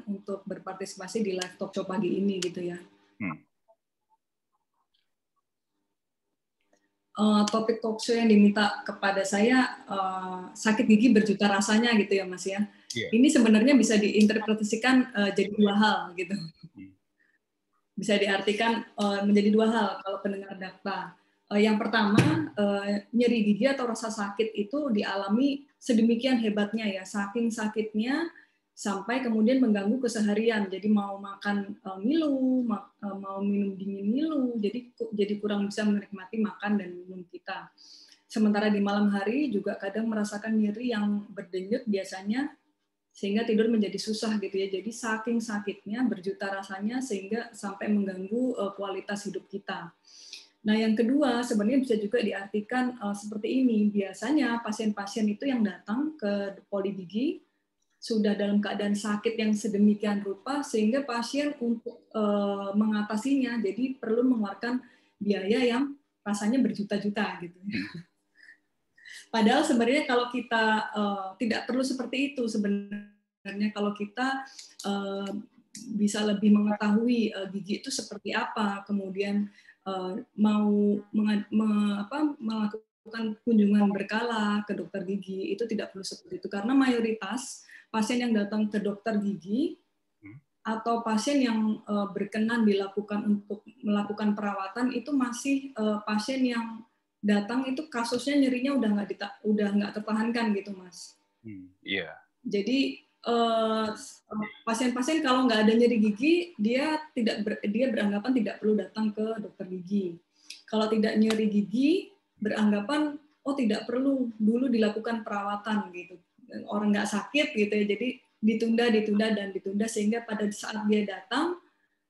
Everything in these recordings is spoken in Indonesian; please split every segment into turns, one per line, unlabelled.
untuk berpartisipasi di live talk show pagi ini gitu ya. Topik talk show yang diminta kepada saya sakit gigi berjuta rasanya gitu ya Mas ya. Yeah. Ini sebenarnya bisa diinterpretasikan jadi dua hal gitu. Bisa diartikan menjadi dua hal kalau pendengar data. Yang pertama, nyeri gigi atau rasa sakit itu dialami sedemikian hebatnya ya, saking sakitnya sampai kemudian mengganggu keseharian. Jadi mau makan ngilu, mau minum dingin ngilu, jadi kurang bisa menikmati makan dan minum kita. Sementara di malam hari juga kadang merasakan nyeri yang berdenyut biasanya, sehingga tidur menjadi susah gitu ya. Jadi saking sakitnya berjuta rasanya sehingga sampai mengganggu kualitas hidup kita. Nah, yang kedua sebenarnya bisa juga diartikan seperti ini. Biasanya pasien-pasien itu yang datang ke poli gigi sudah dalam keadaan sakit yang sedemikian rupa sehingga pasien untuk mengatasinya jadi perlu mengeluarkan biaya yang rasanya berjuta-juta gitu. Padahal sebenarnya kalau kita tidak perlu seperti itu sebenarnya kalau kita bisa lebih mengetahui gigi itu seperti apa, kemudian mau melakukan kunjungan berkala ke dokter gigi itu tidak perlu seperti itu karena mayoritas pasien yang datang ke dokter gigi atau pasien yang berkenan dilakukan untuk melakukan perawatan itu masih pasien yang datang itu kasusnya nyerinya udah nggak tertahankan gitu Mas.
Iya.
Jadi pasien-pasien kalau nggak ada nyeri gigi dia beranggapan tidak perlu datang ke dokter gigi. Kalau tidak nyeri gigi beranggapan oh tidak perlu dulu dilakukan perawatan gitu. Orang nggak sakit gitu ya. Jadi ditunda sehingga pada saat dia datang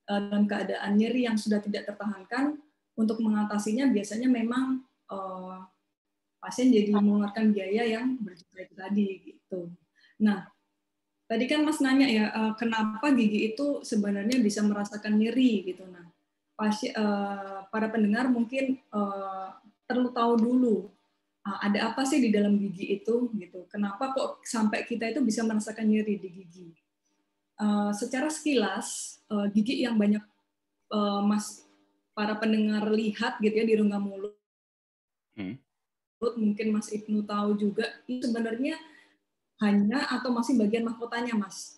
dalam keadaan nyeri yang sudah tidak tertahankan untuk mengatasinya biasanya memang pasien jadi mengeluarkan biaya yang berjuta tadi gitu. Nah, tadi kan Mas nanya ya kenapa gigi itu sebenarnya bisa merasakan nyeri gitu. Nah, para pendengar mungkin perlu tahu dulu ada apa sih di dalam gigi itu gitu. Kenapa kok sampai kita itu bisa merasakan nyeri di gigi? Secara sekilas gigi yang banyak para pendengar lihat gitu ya di rongga mulut, mungkin Mas Ibnu tahu juga itu sebenarnya hanya atau masih bagian mahkotanya Mas.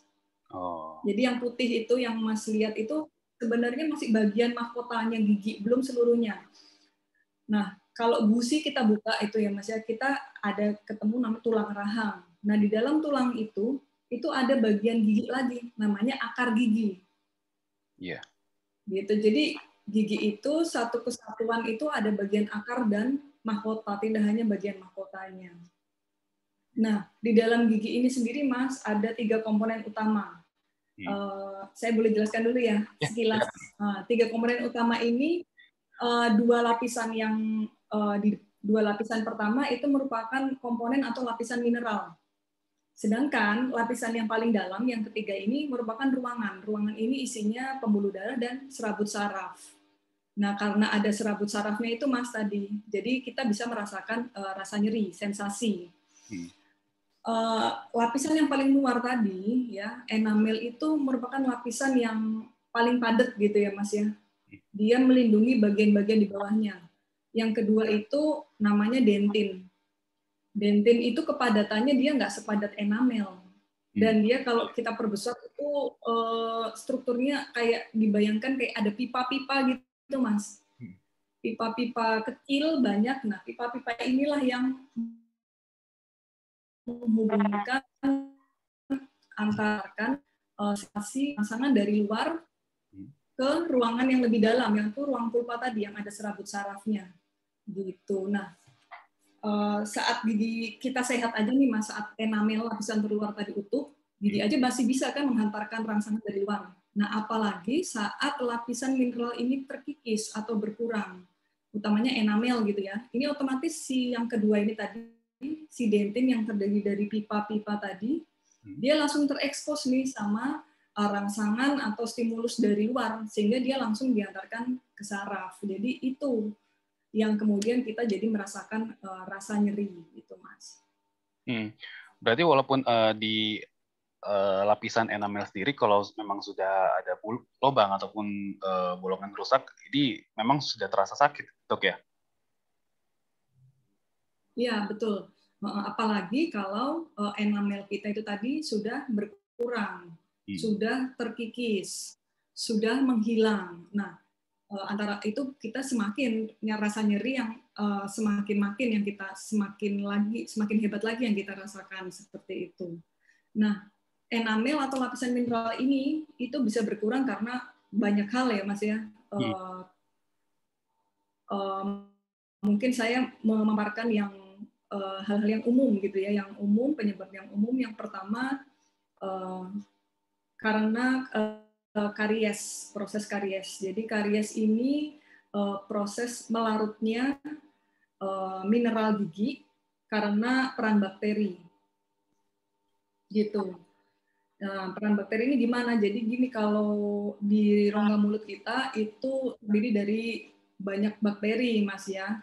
Jadi yang putih itu yang Mas lihat itu sebenarnya masih bagian mahkotanya gigi, belum seluruhnya. Nah, kalau gusi kita buka itu ya Mas ya, kita ada ketemu nama tulang rahang. Nah, di dalam tulang itu ada bagian gigi lagi, namanya akar gigi.
Iya.
Gitu. Jadi gigi itu satu kesatuan itu ada bagian akar dan mahkota, tidak hanya bagian mahkotanya. Nah, di dalam gigi ini sendiri Mas ada 3 komponen utama. Saya boleh jelaskan dulu ya sekilas. 3 komponen utama ini dua lapisan pertama itu merupakan komponen atau lapisan mineral. Sedangkan lapisan yang paling dalam, yang ketiga ini merupakan ruangan. Ruangan ini isinya pembuluh darah dan serabut saraf. Nah, karena ada serabut sarafnya itu Mas tadi, jadi kita bisa merasakan rasa nyeri, sensasi. Lapisan yang paling luar tadi, ya, enamel itu merupakan lapisan yang paling padat gitu ya Mas ya. Dia melindungi bagian-bagian di bawahnya. Yang kedua itu namanya dentin. Dentin itu kepadatannya dia nggak sepadat enamel. Dan dia kalau kita perbesar itu strukturnya kayak dibayangkan kayak ada pipa-pipa gitu Mas. Pipa-pipa kecil banyak. Nah, pipa-pipa inilah yang menghubungkan antarkan sensasi rangsangan dari luar ke ruangan yang lebih dalam, yang itu ruang pulpa tadi yang ada serabut sarafnya. Gitu. Nah, saat gigi kita sehat aja nih Mas, saat enamel lapisan terluar tadi utuh, gigi aja masih bisa kan menghantarkan rangsangan dari luar. Nah, apalagi saat lapisan mineral ini terkikis atau berkurang, utamanya enamel gitu ya. Ini otomatis si yang kedua ini tadi, si dentin yang terdiri dari pipa-pipa tadi, dia langsung terekspos nih sama rangsangan atau stimulus dari luar, sehingga dia langsung diantarkan ke saraf. Jadi itu yang kemudian kita jadi merasakan rasa nyeri gitu Mas.
Berarti walaupun di lapisan enamel sendiri kalau memang sudah ada lubang ataupun bolongan rusak, ini memang sudah terasa sakit, dok ya?
Iya, betul. Apalagi kalau enamel kita itu tadi sudah berkurang, sudah terkikis, sudah menghilang. Nah, antara itu kita semakin rasa nyeri yang semakin makin yang kita semakin hebat lagi yang kita rasakan seperti itu. Nah, enamel atau lapisan mineral ini itu bisa berkurang karena banyak hal ya Mas ya. Mungkin saya memaparkan yang hal-hal yang umum gitu ya, yang umum, penyebab yang umum. Yang pertama karena karies, proses karies. Jadi karies ini proses melarutnya mineral gigi karena peran bakteri. Gitu. Nah, peran bakteri ini gimana? Jadi gini, kalau di rongga mulut kita itu terdiri dari banyak bakteri, Mas ya.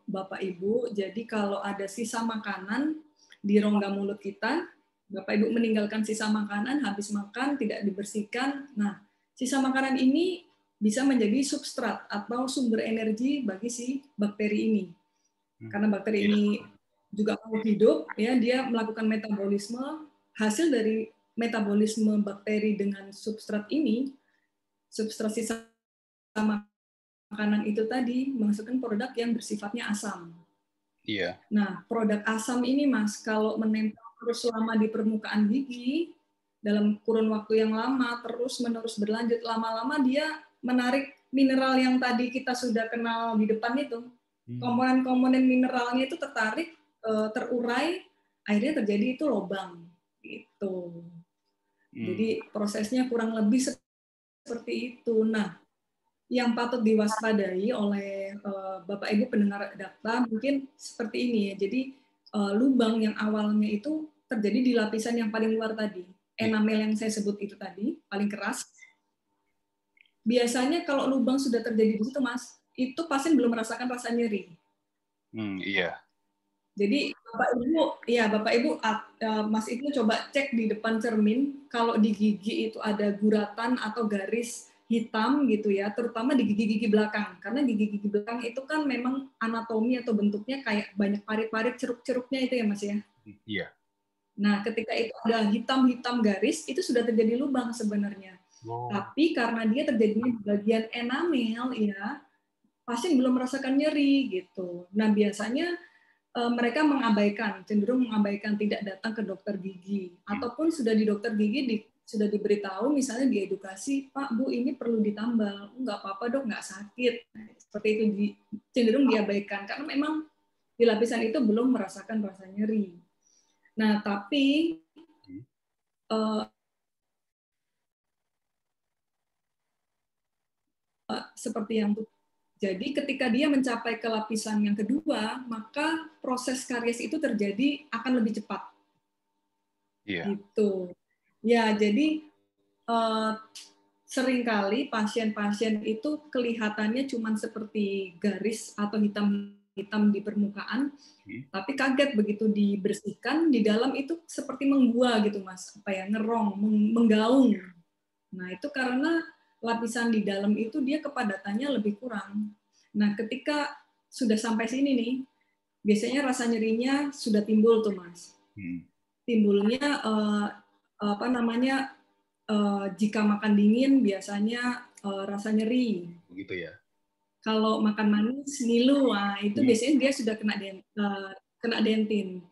Bapak Ibu, jadi kalau ada sisa makanan di rongga mulut kita, Bapak Ibu meninggalkan sisa makanan, habis makan tidak dibersihkan. Nah, sisa makanan ini bisa menjadi substrat atau sumber energi bagi si bakteri ini. Karena bakteri ini juga mau hidup, ya, dia melakukan metabolisme. Hasil dari metabolisme bakteri dengan substrat ini, substrat sisa makanan itu tadi menghasilkan produk yang bersifatnya asam.
Iya.
Nah, produk asam ini, Mas, kalau menempel terus lama di permukaan gigi, dalam kurun waktu yang lama, terus-menerus berlanjut, lama-lama dia menarik mineral yang tadi kita sudah kenal di depan itu. Komponen-komponen mineralnya itu tertarik, terurai, akhirnya terjadi itu lubang. Gitu. Jadi prosesnya kurang lebih seperti itu. Nah, yang patut diwaspadai oleh Bapak Ibu pendengar Dakta mungkin seperti ini ya. Jadi lubang yang awalnya itu terjadi di lapisan yang paling luar tadi, enamel yang saya sebut itu tadi, paling keras. Biasanya kalau lubang sudah terjadi di situ, Mas, itu pasien belum merasakan rasa nyeri.
Iya.
Jadi Bapak Ibu, Mas Ibnu coba cek di depan cermin, kalau di gigi itu ada guratan atau garis hitam gitu ya, terutama di gigi-gigi belakang. Karena gigi-gigi belakang itu kan memang anatomi atau bentuknya kayak banyak parit-parit ceruk-ceruknya itu ya Mas ya.
Iya.
Nah, ketika itu ada hitam-hitam garis, itu sudah terjadi lubang sebenarnya. Tapi karena dia terjadinya di bagian enamel ya, pasien belum merasakan nyeri gitu. Nah, biasanya mereka cenderung mengabaikan, tidak datang ke dokter gigi, ataupun sudah di dokter gigi sudah diberitahu, misalnya diedukasi, Pak, Bu, ini perlu ditambal, nggak apa-apa dok, nggak sakit, seperti itu cenderung diabaikan karena memang di lapisan itu belum merasakan rasa nyeri. Nah, tapi seperti yang jadi ketika dia mencapai ke lapisan yang kedua, maka proses karies itu terjadi akan lebih cepat. Gitu. Ya, jadi seringkali pasien-pasien itu kelihatannya cuma seperti garis atau hitam-hitam di permukaan, tapi kaget begitu dibersihkan, di dalam itu seperti menggua gitu, Mas. Apa ya, ngerong, menggaung. Nah, itu karena lapisan di dalam itu dia kepadatannya lebih kurang. Nah, ketika sudah sampai sini nih, biasanya rasa nyerinya sudah timbul tuh, Mas. Timbulnya jika makan dingin biasanya rasa nyeri.
Begitu ya.
Kalau makan manis ngilu, itu biasanya dia sudah kena dentin,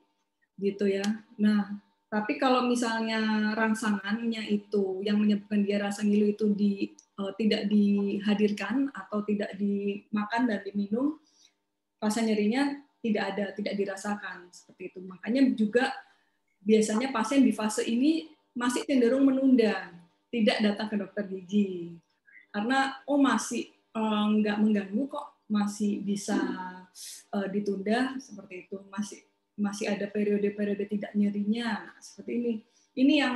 gitu ya. Nah, tapi kalau misalnya rangsangannya itu yang menyebabkan dia rasa ngilu itu tidak dihadirkan atau tidak dimakan dan diminum, rasa nyerinya tidak dirasakan seperti itu. Makanya juga biasanya pasien di fase ini masih cenderung menunda, tidak datang ke dokter gigi. Karena masih nggak mengganggu kok, masih bisa ditunda seperti itu, masih ada periode-periode tidak nyerinya. Nah, seperti ini. Ini yang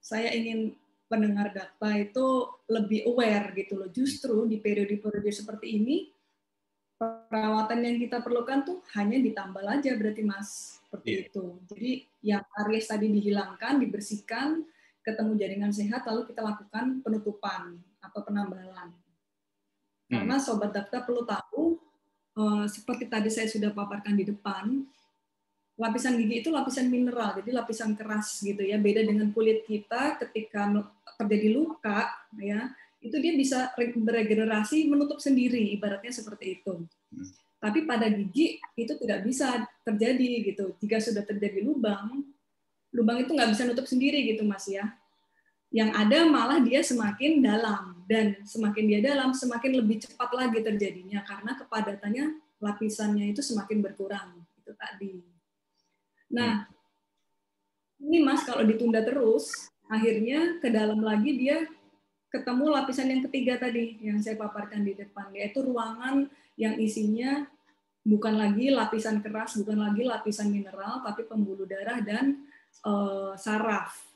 saya ingin pendengar Dakta itu lebih aware gitu loh. Justru di periode-periode seperti ini perawatan yang kita perlukan tuh hanya ditambal aja berarti Mas, seperti itu. Jadi yang karies tadi dihilangkan, dibersihkan, ketemu jaringan sehat, lalu kita lakukan penutupan atau penambalan. Karena Sobat Daftar perlu tahu, seperti tadi saya sudah paparkan di depan, lapisan gigi itu lapisan mineral, jadi lapisan keras gitu ya. Beda dengan kulit kita ketika terjadi luka, ya itu dia bisa beregenerasi menutup sendiri, ibaratnya seperti itu. Tapi pada gigi itu tidak bisa terjadi gitu. Jika sudah terjadi lubang itu nggak bisa nutup sendiri gitu Mas ya. Yang ada malah dia semakin dalam, dan semakin dia dalam semakin lebih cepat lagi terjadinya karena kepadatannya lapisannya itu semakin berkurang itu tadi. Nah, ini Mas kalau ditunda terus akhirnya ke dalam lagi dia ketemu lapisan yang ketiga tadi yang saya paparkan di depan, yaitu ruangan yang isinya bukan lagi lapisan keras, bukan lagi lapisan mineral, tapi pembuluh darah dan saraf.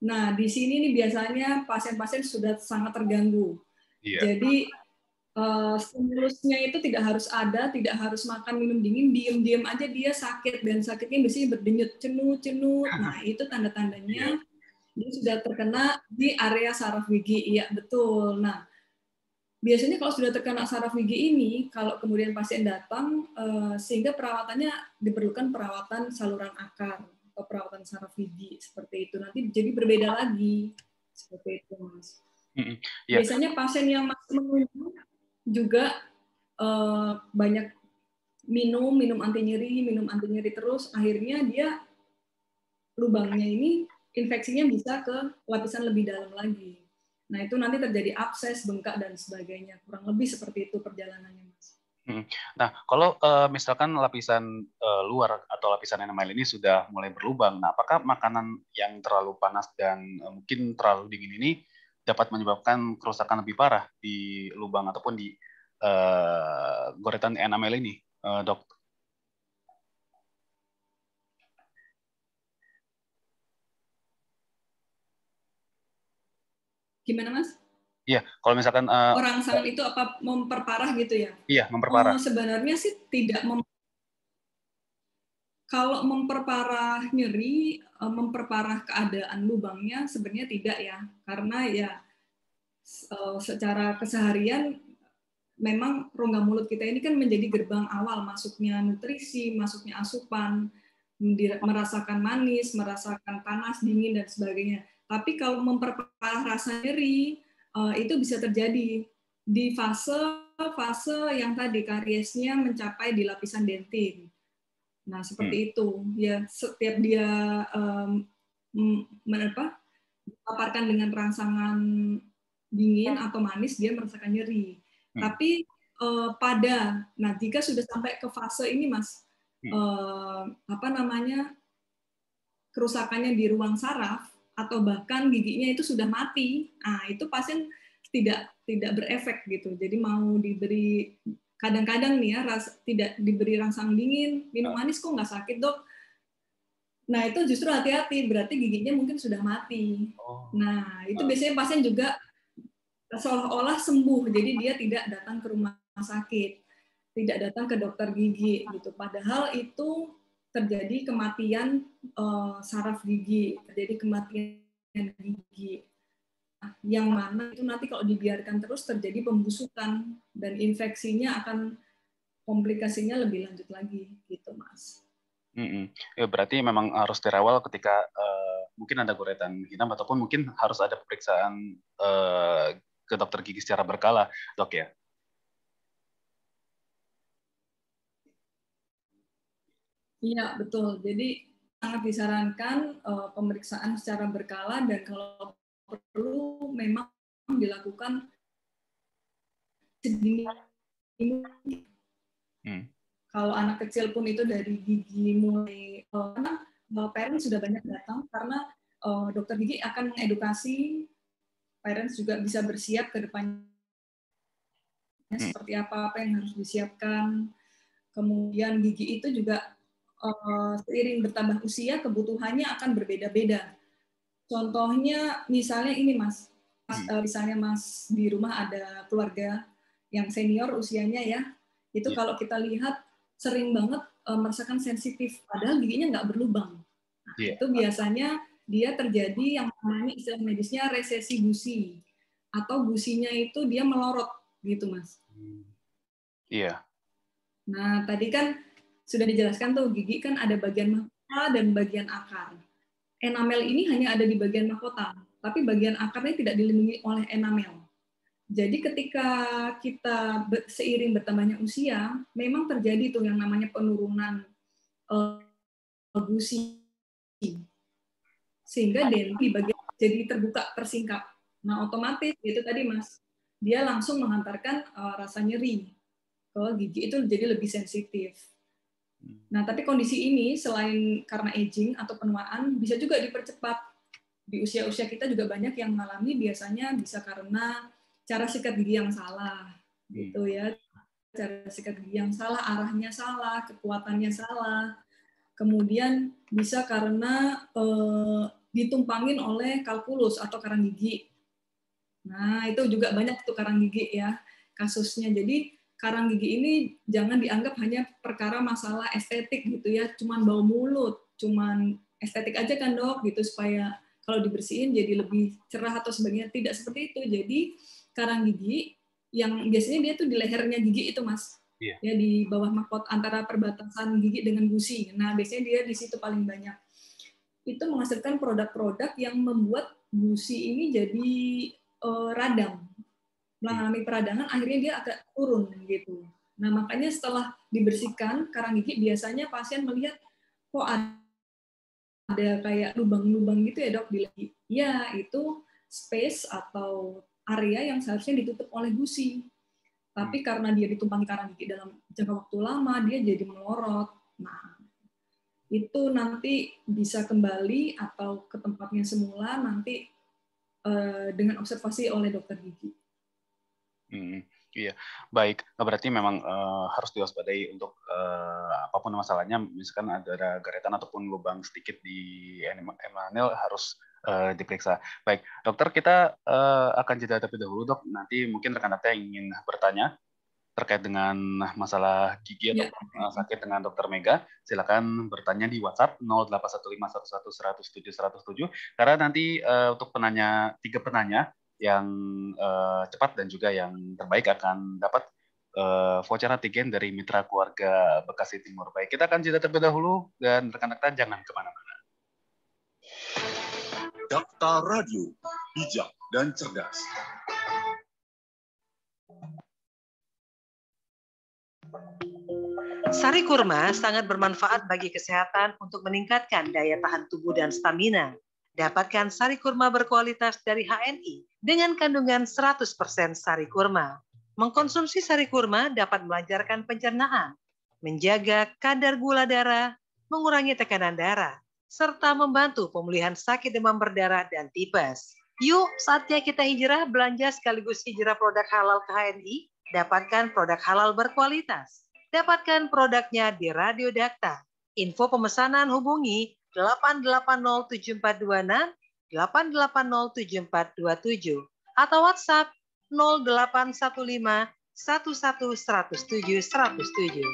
Nah, di sini nih biasanya pasien-pasien sudah sangat terganggu. Jadi stimulusnya itu tidak harus ada, tidak harus makan minum dingin, diem-diem aja dia sakit, dan sakitnya biasanya berdenyut, cenut. Nah, itu tanda-tandanya dia sudah terkena di area saraf gigi. Iya, betul. Nah, biasanya kalau sudah terkena saraf gigi ini, kalau kemudian pasien datang, sehingga perawatannya diperlukan perawatan saluran akar atau perawatan saraf gigi seperti itu. Nanti jadi berbeda lagi seperti itu, Mas. Biasanya pasien yang masih menunggu juga banyak minum anti nyeri terus, akhirnya dia lubangnya ini infeksinya bisa ke lapisan lebih dalam lagi. Nah, itu nanti terjadi abses, bengkak, dan sebagainya. Kurang lebih seperti itu perjalanannya, Mas.
Nah, kalau misalkan lapisan luar atau lapisan enamel ini sudah mulai berlubang, nah apakah makanan yang terlalu panas dan mungkin terlalu dingin ini dapat menyebabkan kerusakan lebih parah di lubang ataupun di goretan enamel ini, Dok?
Gimana, Mas?
Iya, kalau misalkan
rangsang itu apa memperparah gitu ya?
Iya, memperparah.
Sebenarnya sih tidak kalau memperparah nyeri, memperparah keadaan lubangnya sebenarnya tidak ya, karena ya secara keseharian memang rongga mulut kita ini kan menjadi gerbang awal masuknya nutrisi, masuknya asupan, merasakan manis, merasakan panas, dingin, dan sebagainya. Tapi kalau memperparah rasa nyeri, itu bisa terjadi di fase yang tadi kariesnya mencapai di lapisan dentin. Nah, seperti itu. Ya, setiap dia paparkan dengan rangsangan dingin atau manis, dia merasakan nyeri. Tapi jika sudah sampai ke fase ini, Mas, kerusakannya di ruang saraf atau bahkan giginya itu sudah mati, nah itu pasien tidak berefek gitu. Jadi mau diberi kadang-kadang nih ya tidak diberi rangsang dingin, minum manis kok nggak sakit dok. Nah itu justru hati-hati, berarti giginya mungkin sudah mati. Nah itu biasanya pasien juga seolah-olah sembuh, jadi dia tidak datang ke rumah sakit, tidak datang ke dokter gigi gitu. Padahal itu terjadi kematian saraf gigi, terjadi kematian gigi. Yang mana itu nanti kalau dibiarkan terus terjadi pembusukan dan infeksinya akan komplikasinya lebih lanjut lagi gitu, Mas.
Ya, berarti memang harus dirawat ketika mungkin ada goretan hitam ataupun mungkin harus ada pemeriksaan ke dokter gigi secara berkala, dok ya?
Iya, betul. Jadi sangat disarankan pemeriksaan secara berkala dan kalau perlu memang dilakukan sedini mungkin. Kalau anak kecil pun itu dari gigi mulai, karena parents sudah banyak datang karena dokter gigi akan mengedukasi parents juga bisa bersiap ke depannya seperti apa yang harus disiapkan. Kemudian gigi itu juga seiring bertambah usia kebutuhannya akan berbeda-beda. Contohnya misalnya ini Mas, misalnya Mas di rumah ada keluarga yang senior usianya ya, itu kalau kita lihat sering banget merasakan sensitif, padahal giginya nggak berlubang. Nah, itu biasanya dia terjadi yang namanya istilah medisnya resesi gusi, atau gusinya itu dia melorot gitu, Mas.
Iya.
Nah, tadi kan sudah dijelaskan tuh, gigi kan ada bagian mahkota dan bagian akar. Enamel ini hanya ada di bagian mahkota, tapi bagian akarnya tidak dilindungi oleh enamel. Jadi ketika kita seiring bertambahnya usia, memang terjadi tuh yang namanya penurunan gusi, sehingga denti di bagian jadi terbuka, tersingkap. Nah, otomatis itu tadi Mas, dia langsung menghantarkan rasa nyeri ke gigi, itu jadi lebih sensitif. Nah, tapi kondisi ini selain karena aging atau penuaan, bisa juga dipercepat. Di usia-usia kita juga banyak yang mengalami, biasanya bisa karena cara sikat gigi yang salah, gitu ya. Cara sikat gigi yang salah, arahnya salah, kekuatannya salah. Kemudian bisa karena ditumpangin oleh kalkulus atau karang gigi. Nah, itu juga banyak tuh karang gigi ya kasusnya. Jadi karang gigi ini jangan dianggap hanya perkara masalah estetik gitu ya, cuman bau mulut, cuman estetik aja kan dok gitu supaya kalau dibersihin jadi lebih cerah atau sebagainya. Tidak seperti itu. Jadi karang gigi yang biasanya dia tuh di lehernya gigi itu Mas. Ya di bawah mahkota antara perbatasan gigi dengan gusi. Nah, biasanya dia di situ paling banyak. Itu menghasilkan produk-produk yang membuat gusi ini jadi radang, mengalami peradangan, akhirnya dia agak turun gitu. Nah, makanya setelah dibersihkan karang gigi, biasanya pasien melihat kok ada kayak lubang-lubang gitu ya dok di gigi. Ya, itu space atau area yang seharusnya ditutup oleh gusi. Tapi karena dia ditumpangi karang gigi dalam jangka waktu lama, dia jadi melorot. Nah, itu nanti bisa kembali atau ke tempatnya semula nanti dengan observasi oleh dokter gigi.
Iya, baik. Berarti memang harus diwaspadai untuk apapun masalahnya, misalkan ada garetan ataupun lubang sedikit di enamel harus diperiksa. Baik, dokter, kita akan jeda terlebih dahulu, dok. Nanti mungkin rekan-rekan yang ingin bertanya terkait dengan masalah gigi atau sakit dengan dokter Mega, silakan bertanya di WhatsApp 081511100707, karena nanti untuk penanya 3 penanya yang cepat dan juga yang terbaik akan dapat voucher antigen dari Mitra Keluarga Bekasi Timur. Baik, kita akan jeda terlebih dahulu dan rekan-rekan jangan kemana-mana.
Dakta Radio, bijak dan cerdas.
Sari kurma sangat bermanfaat bagi kesehatan untuk meningkatkan daya tahan tubuh dan stamina. Dapatkan sari kurma berkualitas dari HNI dengan kandungan 100% sari kurma. Mengkonsumsi sari kurma dapat melancarkan pencernaan, menjaga kadar gula darah, mengurangi tekanan darah, serta membantu pemulihan sakit demam berdarah dan tipes. Yuk, saatnya kita hijrah belanja sekaligus hijrah produk halal ke HNI. Dapatkan produk halal berkualitas. Dapatkan produknya di Radio Dakta. Info pemesanan hubungi 8807426, 8807427, atau WhatsApp 0815 11107.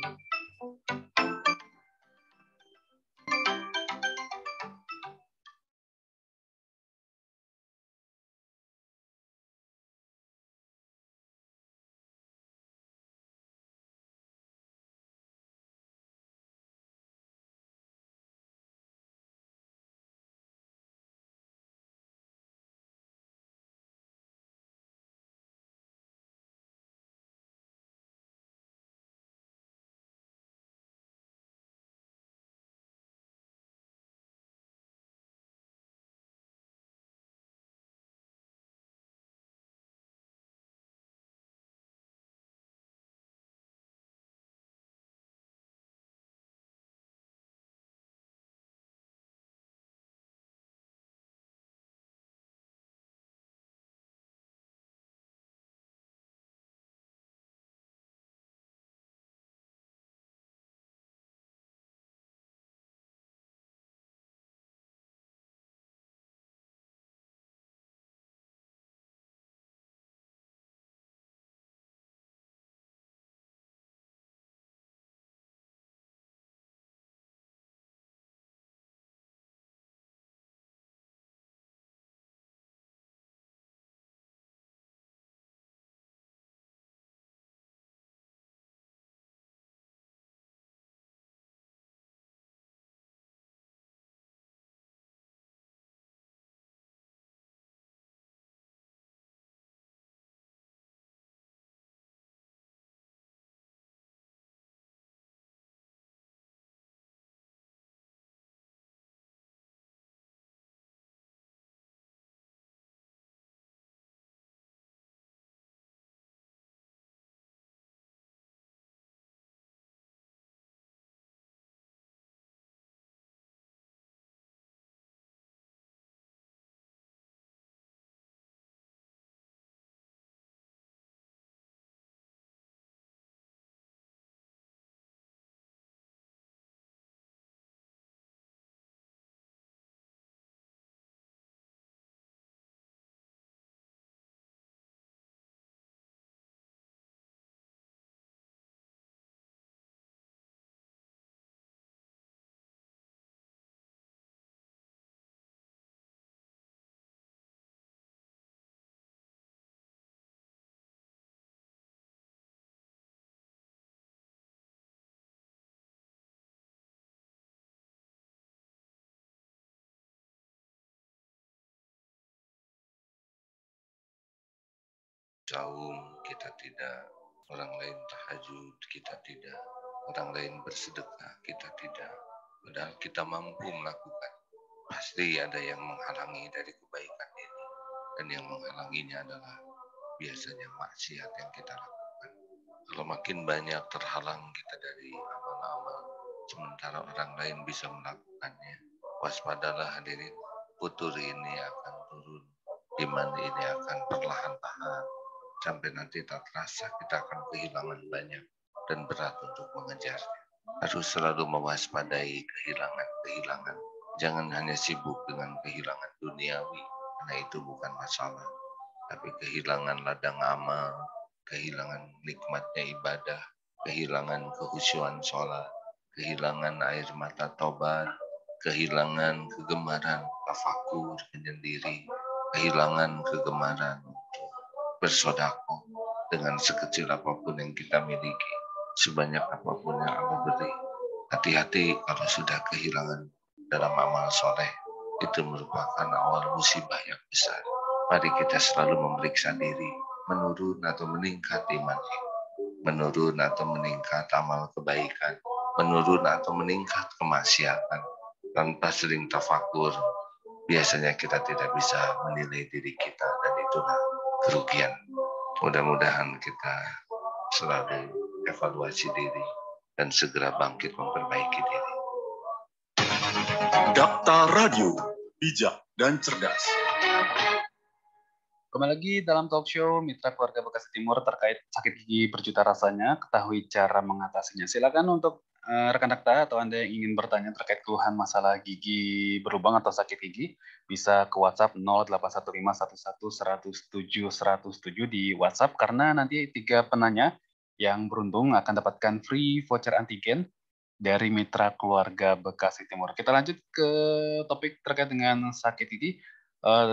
saum, kita tidak, orang lain tahajud, kita tidak, orang lain bersedekah, kita tidak. Padahal kita mampu melakukan. Pasti ada yang menghalangi dari kebaikan ini. Dan yang menghalanginya adalah biasanya maksiat yang kita lakukan. Kalau makin banyak terhalang kita dari amal-amal, sementara orang lain bisa melakukannya, waspadalah hadirin, futur ini akan turun, iman ini akan perlahan-lahan, sampai nanti tak terasa kita akan kehilangan banyak dan berat untuk mengejarnya. Harus selalu mewaspadai kehilangan-kehilangan. Jangan hanya sibuk dengan kehilangan duniawi, karena itu bukan masalah. Tapi kehilangan ladang amal, kehilangan nikmatnya ibadah, kehilangan kehusyuan sholat, kehilangan air mata taubat, kehilangan kegemaran tafakur menyendiri, kehilangan kegemaran untuk bersedekah dengan sekecil apapun yang kita miliki, sebanyak apapun yang Allah beri. Hati-hati kalau sudah kehilangan dalam amal soleh, itu merupakan awal musibah yang besar. Mari kita selalu memeriksa diri, menurun atau meningkat imannya, menurun atau meningkat amal kebaikan, menurun atau meningkat kemaksiatan. Tanpa sering tafakur, biasanya kita tidak bisa menilai diri kita, dan itulah kerugian. Mudah-mudahan kita selalu evaluasi diri dan segera bangkit memperbaiki diri.
Dakta Radio, bijak dan cerdas.
Kembali lagi dalam talk show Mitra Keluarga Bekasi Timur terkait sakit gigi berjuta rasanya, ketahui cara mengatasinya. Silakan untuk rekan Dakta atau Anda yang ingin bertanya terkait keluhan masalah gigi berlubang atau sakit gigi, bisa ke WhatsApp 081511107107 di WhatsApp, karena nanti 3 penanya yang beruntung akan dapatkan free voucher antigen dari Mitra Keluarga Bekasi Timur. Kita lanjut ke topik terkait dengan sakit gigi.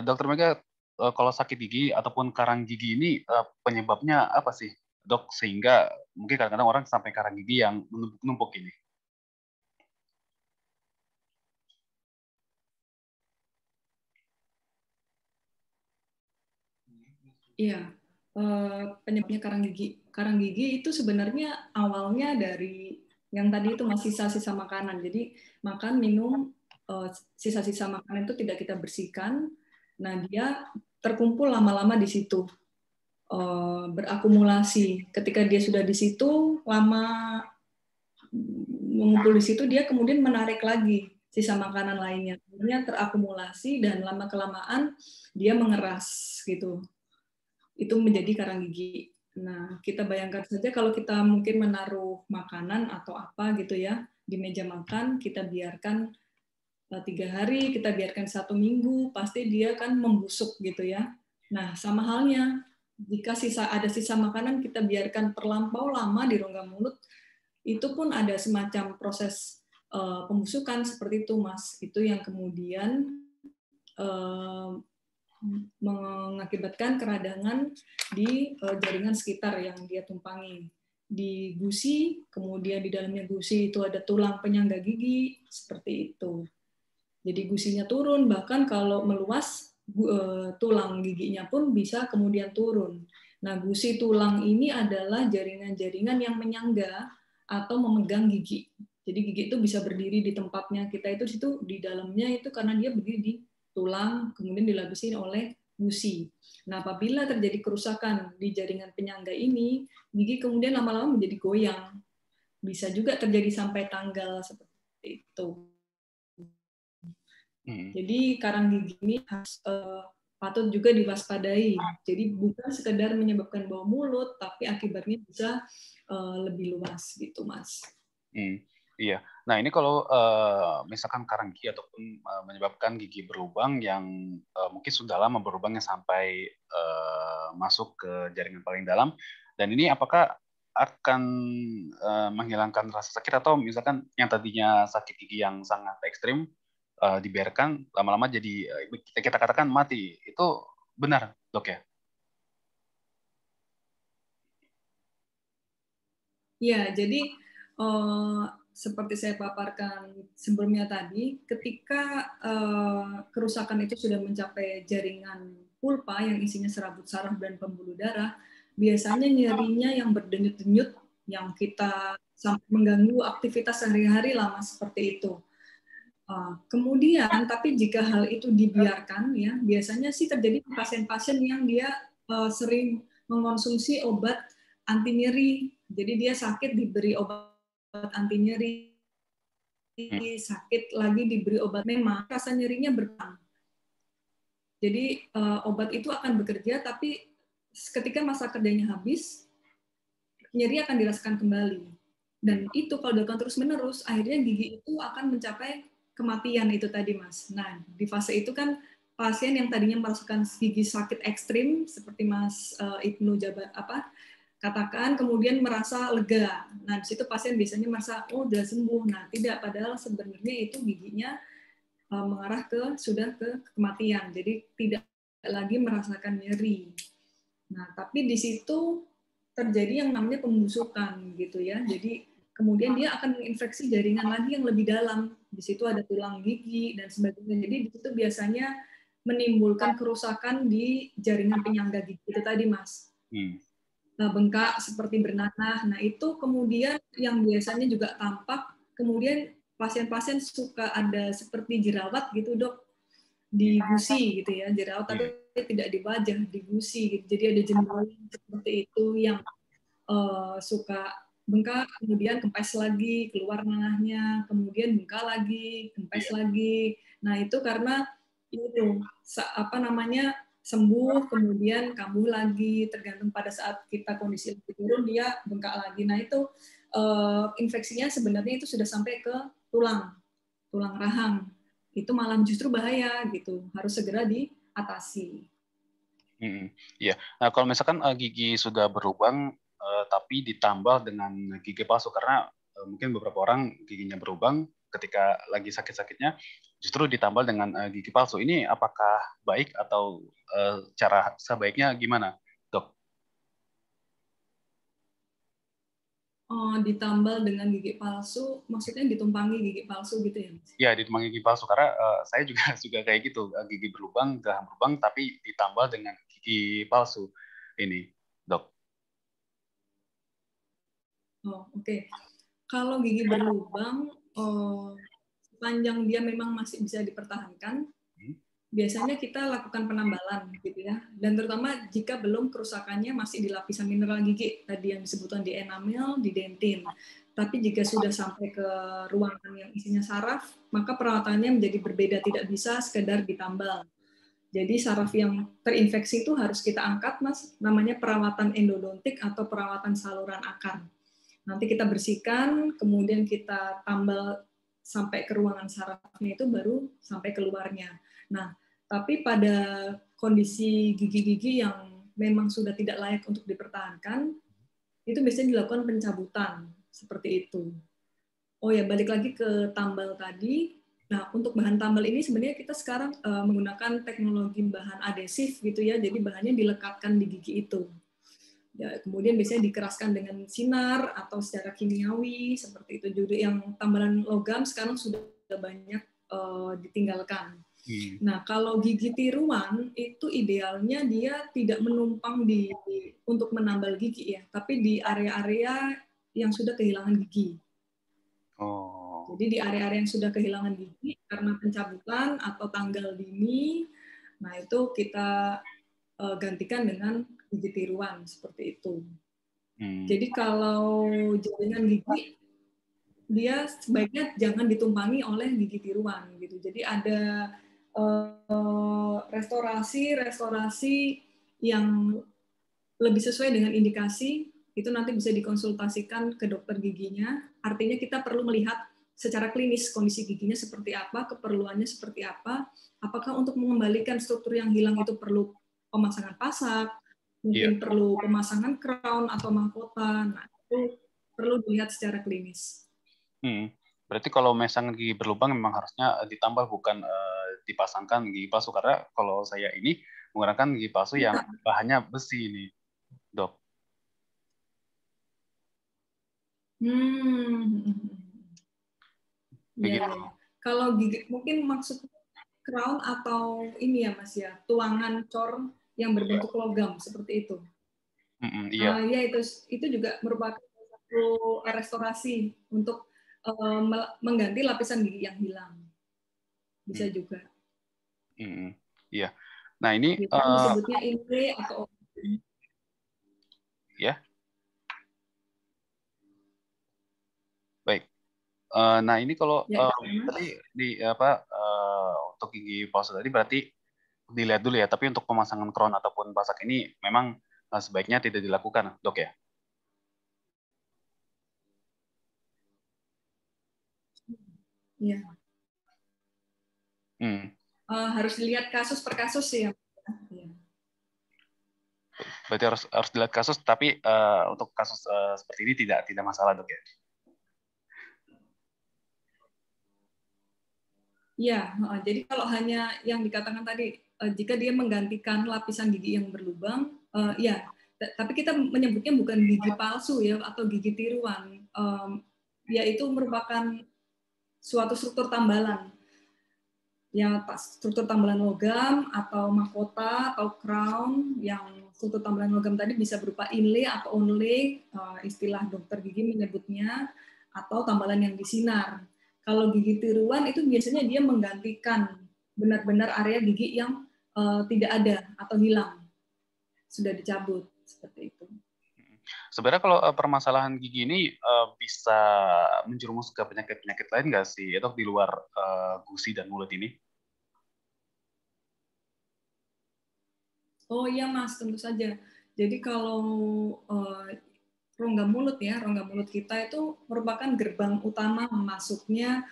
Dokter Mega, kalau sakit gigi ataupun karang gigi ini penyebabnya apa sih, Dok? Sehingga mungkin kadang-kadang orang sampai karang gigi yang menumpuk-numpuk ini.
Iya, penyebabnya karang gigi. Karang gigi itu sebenarnya awalnya dari yang tadi itu masih sisa-sisa makanan. Jadi makan, minum, sisa-sisa makanan itu tidak kita bersihkan. Nah, dia terkumpul lama-lama di situ, berakumulasi. Ketika dia sudah di situ, lama mengumpul di situ, dia kemudian menarik lagi sisa makanan lainnya. Kemudian terakumulasi dan lama-kelamaan dia mengeras gitu. Itu menjadi karang gigi. Nah, kita bayangkan saja kalau kita mungkin menaruh makanan atau apa gitu ya di meja makan, kita biarkan 3 hari, kita biarkan 1 minggu, pasti dia kan membusuk gitu ya. Nah, sama halnya, jika ada sisa makanan, kita biarkan terlampau lama di rongga mulut, itu pun ada semacam proses pembusukan seperti itu, Mas. Itu yang kemudian mengakibatkan keradangan di jaringan sekitar yang dia tumpangi. Di gusi, kemudian di dalamnya gusi itu ada tulang penyangga gigi, seperti itu. Jadi gusinya turun, bahkan kalau meluas, tulang giginya pun bisa kemudian turun. Nah, gusi tulang ini adalah jaringan-jaringan yang menyangga atau memegang gigi. Jadi gigi itu bisa berdiri di tempatnya. Kita itu situ di dalamnya itu karena dia berdiri di tulang, kemudian dilapisi oleh gusi. Nah, apabila terjadi kerusakan di jaringan penyangga ini, gigi kemudian lama-lama menjadi goyang. Bisa juga terjadi sampai tanggal seperti itu. Jadi karang gigi ini patut juga diwaspadai. Jadi bukan sekedar menyebabkan bau mulut, tapi akibatnya bisa lebih luas gitu, Mas.
Iya. Nah, ini kalau misalkan karang gigi ataupun menyebabkan gigi berlubang yang mungkin sudah lama berlubangnya sampai masuk ke jaringan paling dalam, dan ini apakah akan menghilangkan rasa sakit, atau misalkan yang tadinya sakit gigi yang sangat ekstrim dibiarkan lama-lama jadi kita katakan mati, itu benar, Dok ya?
Ya, jadi seperti saya paparkan sebelumnya tadi, ketika kerusakan itu sudah mencapai jaringan pulpa yang isinya serabut saraf dan pembuluh darah, biasanya nyerinya yang berdenyut-denyut, yang kita sampai mengganggu aktivitas sehari-hari lah, Mas, seperti itu. Kemudian, tapi jika hal itu dibiarkan, ya biasanya sih terjadi pasien-pasien yang dia sering mengkonsumsi obat anti nyeri. Jadi dia sakit diberi obat anti nyeri, sakit lagi diberi obat, memang rasa nyerinya berkurang. Jadi obat itu akan bekerja, tapi ketika masa kerjanya habis, nyeri akan dirasakan kembali. Dan itu kalau dilakukan terus-menerus, akhirnya gigi itu akan mencapai kematian itu tadi, Mas. Nah, di fase itu kan pasien yang tadinya merasakan gigi sakit ekstrim, seperti Mas Ibnu katakan, kemudian merasa lega. Nah, di situ pasien biasanya merasa, oh, udah sembuh. Nah, tidak, padahal sebenarnya itu giginya mengarah sudah ke kematian. Jadi tidak lagi merasakan nyeri. Nah, tapi di situ terjadi yang namanya pembusukan gitu ya. Jadi kemudian dia akan menginfeksi jaringan lagi yang lebih dalam. Di situ ada tulang gigi dan sebagainya. Jadi di situ biasanya menimbulkan kerusakan di jaringan penyangga gigi itu tadi, Mas. Bengkak seperti bernanah. Nah, itu kemudian yang biasanya juga tampak, kemudian pasien-pasien suka ada seperti jerawat gitu, Dok, di gusi gitu ya, jerawat tapi tidak di wajah, di gusi gitu. Jadi ada jembalan seperti itu yang suka bengkak, kemudian kempes lagi, keluar nanahnya, kemudian bengkak lagi, kempes lagi. Nah, itu karena itu sembuh, kemudian kambuh lagi, tergantung pada saat kita kondisi lebih turun, dia bengkak lagi. Nah, itu infeksinya sebenarnya itu sudah sampai ke tulang rahang. Itu malah justru bahaya gitu, harus segera diatasi.
Iya. Nah, kalau misalkan gigi sudah berlubang, tapi ditambal dengan gigi palsu, karena mungkin beberapa orang giginya berlubang ketika lagi sakit-sakitnya, justru ditambal dengan gigi palsu. Ini apakah baik atau cara sebaiknya gimana, Dok?
Ditambal dengan gigi palsu, maksudnya ditumpangi gigi palsu gitu ya?
Ya, ditumpangi gigi palsu, karena saya juga kayak gitu, gigi berlubang, geraham berlubang, tapi ditambal dengan gigi palsu. Ini, Dok.
Oke. Kalau gigi berlubang, sepanjang dia memang masih bisa dipertahankan, biasanya kita lakukan penambalan gitu ya. Dan terutama jika belum kerusakannya masih di lapisan mineral gigi tadi yang disebutkan di enamel, di dentin. Tapi jika sudah sampai ke ruangan yang isinya saraf, maka perawatannya menjadi berbeda, tidak bisa sekedar ditambal. Jadi saraf yang terinfeksi itu harus kita angkat, Mas, namanya perawatan endodontik atau perawatan saluran akar. Nanti kita bersihkan, kemudian kita tambal sampai ke ruangan sarafnya, itu baru sampai keluarnya. Nah, tapi pada kondisi gigi-gigi yang memang sudah tidak layak untuk dipertahankan, itu biasanya dilakukan pencabutan, seperti itu. Oh ya, balik lagi ke tambal tadi. Nah, untuk bahan tambal ini sebenarnya kita sekarang menggunakan teknologi bahan adesif gitu ya, jadi bahannya dilekatkan di gigi itu. Ya, kemudian biasanya dikeraskan dengan sinar atau secara kimiawi seperti itu. Juga yang tambalan logam sekarang sudah banyak ditinggalkan. Nah, kalau gigi tiruan itu idealnya dia tidak menumpang untuk menambal gigi ya, tapi di area-area yang sudah kehilangan gigi. Jadi di area-area yang sudah kehilangan gigi karena pencabutan atau tanggal dini, nah itu kita gantikan dengan gigi tiruan seperti itu. Jadi kalau jaringan gigi dia sebaiknya jangan ditumpangi oleh gigi tiruan gitu. Jadi ada restorasi yang lebih sesuai dengan indikasi, itu nanti bisa dikonsultasikan ke dokter giginya. Artinya kita perlu melihat secara klinis kondisi giginya seperti apa, keperluannya seperti apa, apakah untuk mengembalikan struktur yang hilang itu perlu pemasangan pasak, mungkin perlu pemasangan crown atau mahkota. Nah, itu perlu dilihat secara klinis.
Berarti kalau misalnya gigi berlubang memang harusnya ditambal, bukan dipasangkan gigi palsu, karena kalau saya ini menggunakan gigi palsu yang bahannya besi ini, Dok.
Iya, gitu. Kalau gigi, mungkin maksud crown atau ini ya Mas ya, tuangan cor yang berbentuk logam seperti itu.
Iya.
Ya itu juga merupakan satu restorasi untuk mengganti lapisan gigi yang hilang. Bisa juga.
Iya. Nah ini
disebutnya inlay atau
ya. Baik. Nah ini kalau tadi untuk gigi palsu tadi berarti dilihat dulu ya. Tapi untuk pemasangan crown ataupun pasak ini memang sebaiknya tidak dilakukan, dok ya?
Iya. Harus dilihat kasus per kasus sih ya.
Berarti harus dilihat kasus, tapi untuk kasus seperti ini tidak masalah, dok ya?
Iya, jadi kalau hanya yang dikatakan tadi, jika dia menggantikan lapisan gigi yang berlubang, ya, tapi kita menyebutnya bukan gigi palsu ya atau gigi tiruan, yaitu merupakan suatu struktur tambalan, ya struktur tambalan logam atau mahkota atau crown. Yang struktur tambalan logam tadi bisa berupa inlay atau onlay, istilah dokter gigi menyebutnya, atau tambalan yang disinar. Kalau gigi tiruan itu biasanya dia menggantikan benar-benar area gigi yang tidak ada atau hilang, sudah dicabut, seperti itu.
Sebenarnya kalau permasalahan gigi ini bisa menjerumus ke penyakit-penyakit lain nggak sih, ya dok, di luar gusi dan mulut ini?
Oh iya Mas, tentu saja. Jadi kalau rongga mulut ya, rongga mulut kita itu merupakan gerbang utama masuknya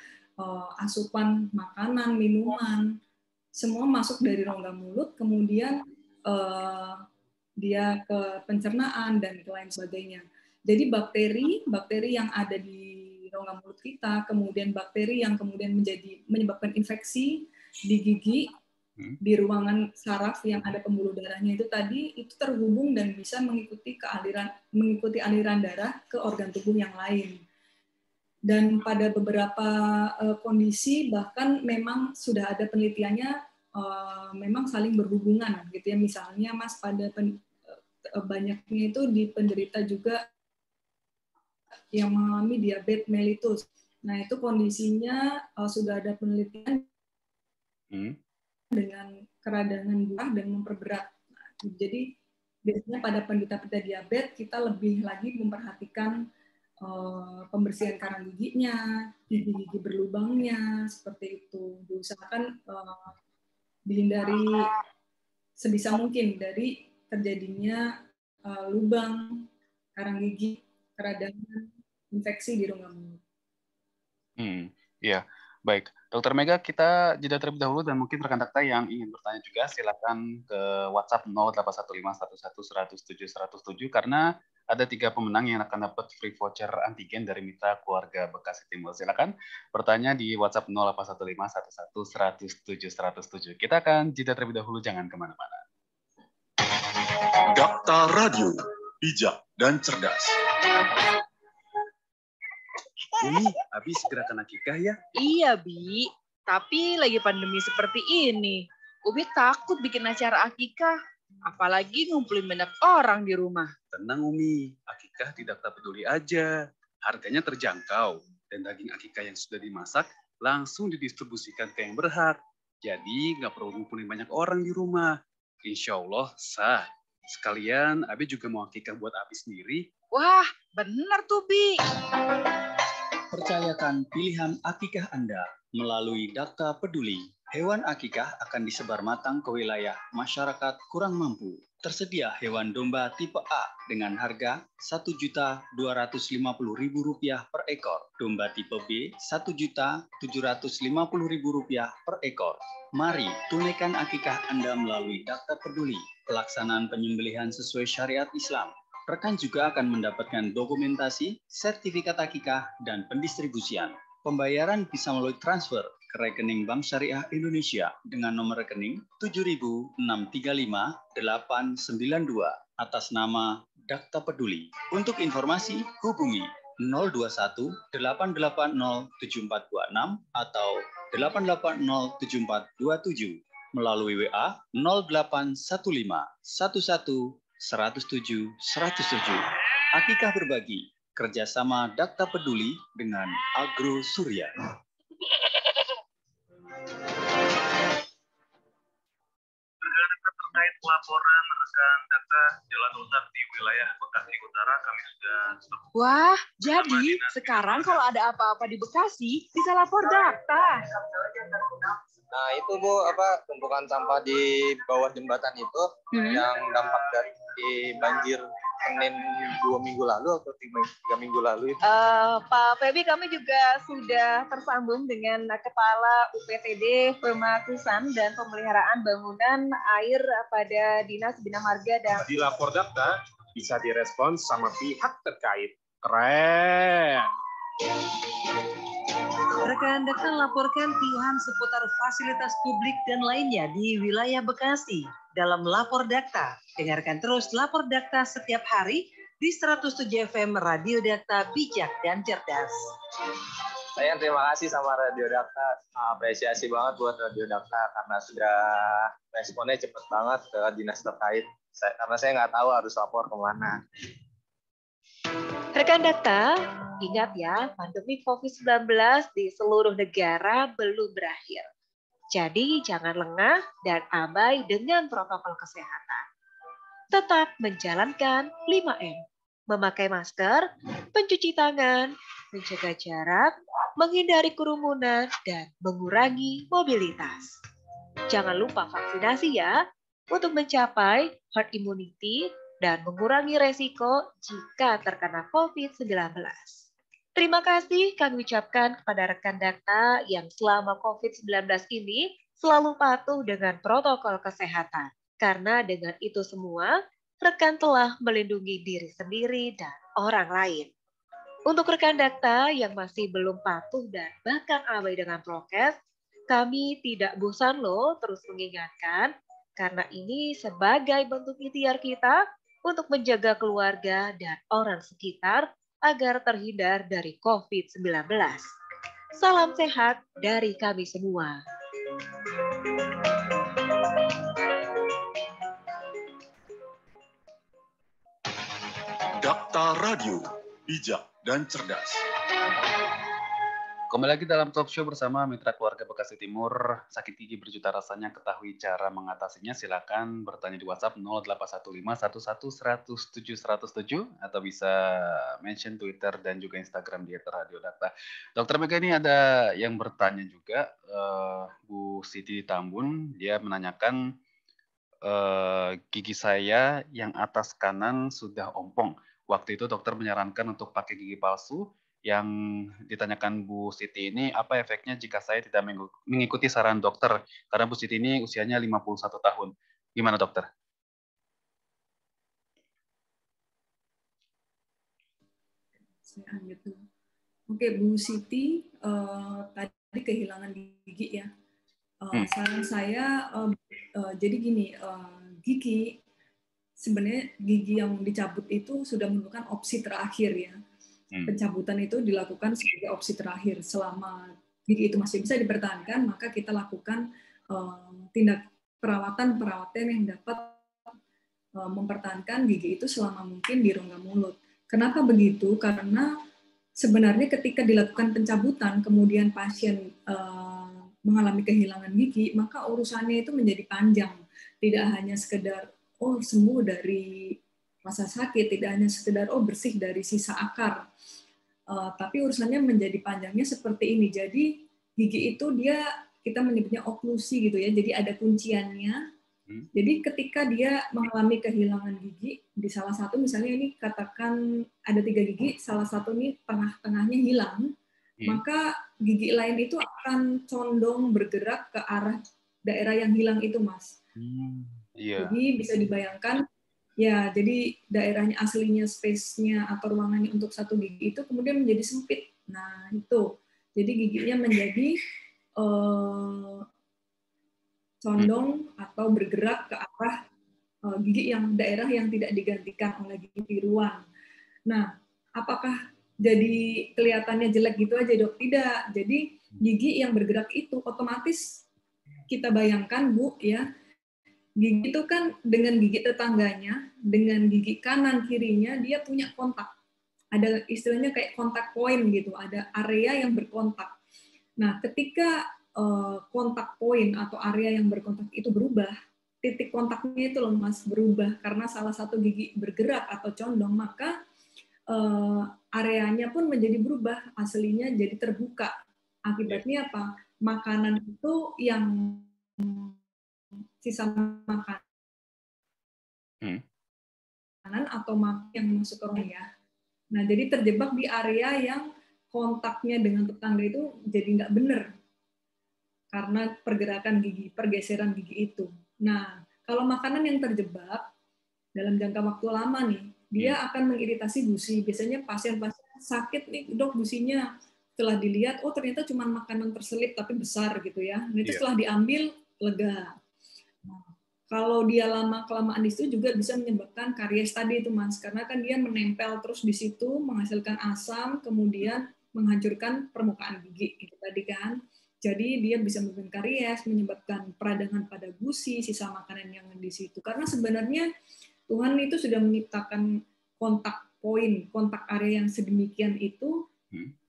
asupan makanan, minuman, semua masuk dari rongga mulut, kemudian dia ke pencernaan dan lain sebagainya. Jadi bakteri yang ada di rongga mulut kita, kemudian bakteri yang kemudian menyebabkan infeksi di gigi, di ruangan saraf yang ada pembuluh darahnya itu tadi, itu terhubung dan bisa mengikuti aliran darah ke organ tubuh yang lain. Dan pada beberapa kondisi bahkan memang sudah ada penelitiannya, memang saling berhubungan gitu ya. Misalnya Mas, pada banyaknya itu di penderita juga yang mengalami diabetes mellitus. Nah itu kondisinya sudah ada penelitian dengan keradangan buah dan memperberat. Nah, jadi biasanya pada penderita diabetes kita lebih lagi memperhatikan pembersihan karang giginya, gigi-gigi berlubangnya, seperti itu. Diusahakan dihindari sebisa mungkin dari terjadinya lubang, karang gigi, keradangan, infeksi di rongga mulut.
Iya, baik. Dokter Mega, kita jeda terlebih dahulu dan mungkin rekan dokter yang ingin bertanya juga silakan ke WhatsApp 081511071007 karena ada 3 pemenang yang akan dapat free voucher antigen dari Mitra Keluarga Bekasi Timur. Silakan bertanya di WhatsApp 08151110071007. Kita akan jeda terlebih dahulu, jangan kemana-mana.
Dakta Radio, bijak dan cerdas.
Umi, habis gerakan akikah ya?
Iya, Bi. Tapi lagi pandemi seperti ini. Umi takut bikin acara akikah. Apalagi ngumpulin banyak orang di rumah.
Tenang, Umi. Akikah tidak peduli aja. Harganya terjangkau. Dan daging akikah yang sudah dimasak langsung didistribusikan ke yang berhak. Jadi nggak perlu ngumpulin banyak orang di rumah. Insya Allah sah. Sekalian, Abi juga mau akikah buat Abi sendiri.
Wah, bener tuh, Bi.
Percayakan pilihan akikah Anda melalui Dakta Peduli. Hewan akikah akan disebar matang ke wilayah masyarakat kurang mampu. Tersedia hewan domba tipe A dengan harga Rp1.250.000 per ekor. Domba tipe B Rp1.750.000 per ekor. Mari tunaikan akikah Anda melalui Dakta Peduli. Pelaksanaan penyembelihan sesuai syariat Islam. Rekan juga akan mendapatkan dokumentasi, sertifikat akikah, dan pendistribusian. Pembayaran bisa melalui transfer ke rekening Bank Syariah Indonesia dengan nomor rekening 70635-892 atas nama Dakta Peduli. Untuk informasi, hubungi 021 880 7426 atau 880 7427 melalui WA 0815 11 107 107. Akikah Berbagi, kerjasama Dakta Peduli dengan Agro Surya.
Terkait laporan rekan Dakta jalan rusak di wilayah Bekasi Utara, kami sudah stop.
Wah, jadi sekarang kalau ada apa-apa di Bekasi, bisa lapor Dakta.
Nah itu Bu, tumpukan sampah di bawah jembatan itu yang dampak dari banjir Senin 2 minggu lalu atau 3 minggu lalu itu.
Pak Febi, kami juga sudah tersambung dengan Kepala UPTD Pemakasan dan Pemeliharaan Bangunan Air pada Dinas Bina Marga dan
Di lapor Dakta bisa direspons sama pihak terkait. Keren.
Rekan Dakta laporkan keluhan seputar fasilitas publik dan lainnya di wilayah Bekasi dalam Lapor Dakta. Dengarkan terus Lapor Dakta setiap hari di 107 FM Radio Dakta, bijak dan cerdas.
Saya terima kasih sama Radio Dakta, apresiasi banget buat Radio Dakta karena sudah responnya cepat banget ke dinas terkait. Karena saya nggak tahu harus lapor kemana.
Rekan Dakta, ingat ya, pandemi COVID-19 di seluruh negara belum berakhir. Jadi jangan lengah dan abai dengan protokol kesehatan. Tetap menjalankan 5M, memakai masker, mencuci tangan, menjaga jarak, menghindari kerumunan, dan mengurangi mobilitas. Jangan lupa vaksinasi ya, untuk mencapai herd immunity dan mengurangi resiko jika terkena COVID-19. Terima kasih kami ucapkan kepada rekan Dakta yang selama COVID-19 ini selalu patuh dengan protokol kesehatan. Karena dengan itu semua, rekan telah melindungi diri sendiri dan orang lain. Untuk rekan Dakta yang masih belum patuh dan bahkan abai dengan prokes, kami tidak bosan loh terus mengingatkan, karena ini sebagai bentuk ikhtiar kita untuk menjaga keluarga dan orang sekitar agar terhindar dari COVID-19. Salam sehat dari kami semua.
Dakta Radio, bijak dan cerdas.
Kembali lagi dalam talk show bersama Mitra Keluarga Bekasi Timur. Sakit gigi berjuta rasanya, ketahui cara mengatasinya. Silakan bertanya di WhatsApp 081511100707 atau bisa mention Twitter dan juga Instagram di @radiodakta. Dokter Mega, ini ada yang bertanya juga, Bu Siti Tambun. Dia menanyakan, gigi saya yang atas kanan sudah ompong. Waktu itu dokter menyarankan untuk pakai gigi palsu. Yang ditanyakan Bu Siti ini, apa efeknya jika saya tidak mengikuti saran dokter? Karena Bu Siti ini usianya 51 tahun. Gimana dokter?
Oke, Bu Siti, tadi kehilangan gigi ya. Saran saya, jadi gini, gigi, sebenarnya gigi yang dicabut itu sudah merupakan opsi terakhir ya. Pencabutan itu dilakukan sebagai opsi terakhir. Selama gigi itu masih bisa dipertahankan, maka kita lakukan tindak perawatan yang dapat mempertahankan gigi itu selama mungkin di rongga mulut. Kenapa begitu? Karena sebenarnya ketika dilakukan pencabutan, kemudian pasien mengalami kehilangan gigi, maka urusannya itu menjadi panjang. Tidak hanya sekedar sembuh dari masa sakit, tidak hanya sekedar bersih dari sisa akar, tapi urusannya menjadi panjangnya seperti ini. Jadi gigi itu kita menyebutnya oklusi gitu ya, jadi ada kunciannya. Jadi ketika dia mengalami kehilangan gigi di salah satu, misalnya ini katakan ada 3 gigi, salah satu ini tengah-tengahnya hilang, maka gigi lain itu akan condong bergerak ke arah daerah yang hilang itu, Mas. Jadi bisa dibayangkan. Ya, jadi daerahnya aslinya, space-nya atau ruangannya untuk satu gigi itu kemudian menjadi sempit. Nah, itu. Jadi giginya menjadi condong atau bergerak ke arah gigi daerah yang tidak digantikan oleh gigi tiruan. Nah, apakah jadi kelihatannya jelek gitu aja, Dok. Tidak. Jadi gigi yang bergerak itu otomatis kita bayangkan, Bu, ya. Gigi itu kan dengan gigi tetangganya, dengan gigi kanan kirinya dia punya kontak. Ada istilahnya kayak kontak point gitu, ada area yang berkontak. Nah, ketika kontak point atau area yang berkontak itu berubah, titik kontaknya itu loh Mas berubah karena salah satu gigi bergerak atau condong, maka areanya pun menjadi berubah, aslinya jadi terbuka. Akibatnya apa? Makanan itu yang sisa makanan atau yang masuk ke ruang ya. Nah, jadi terjebak di area yang kontaknya dengan tetangga itu jadi nggak benar karena pergerakan gigi, pergeseran gigi itu. Nah, kalau makanan yang terjebak dalam jangka waktu lama nih, dia akan mengiritasi gusi. Biasanya pasien-pasien sakit nih, Dok, gusinya. Setelah dilihat, oh ternyata cuma makanan terselip tapi besar gitu ya. Nah, itu setelah diambil lega. Nah, kalau dia lama-kelamaan di situ juga bisa menyebabkan karies tadi itu, Mas. Karena kan dia menempel terus di situ, menghasilkan asam, kemudian menghancurkan permukaan gigi itu tadi kan. Jadi dia bisa menyebabkan karies, menyebabkan peradangan pada gusi, sisa makanan yang di situ. Karena sebenarnya Tuhan itu sudah menciptakan kontak point, kontak area yang sedemikian itu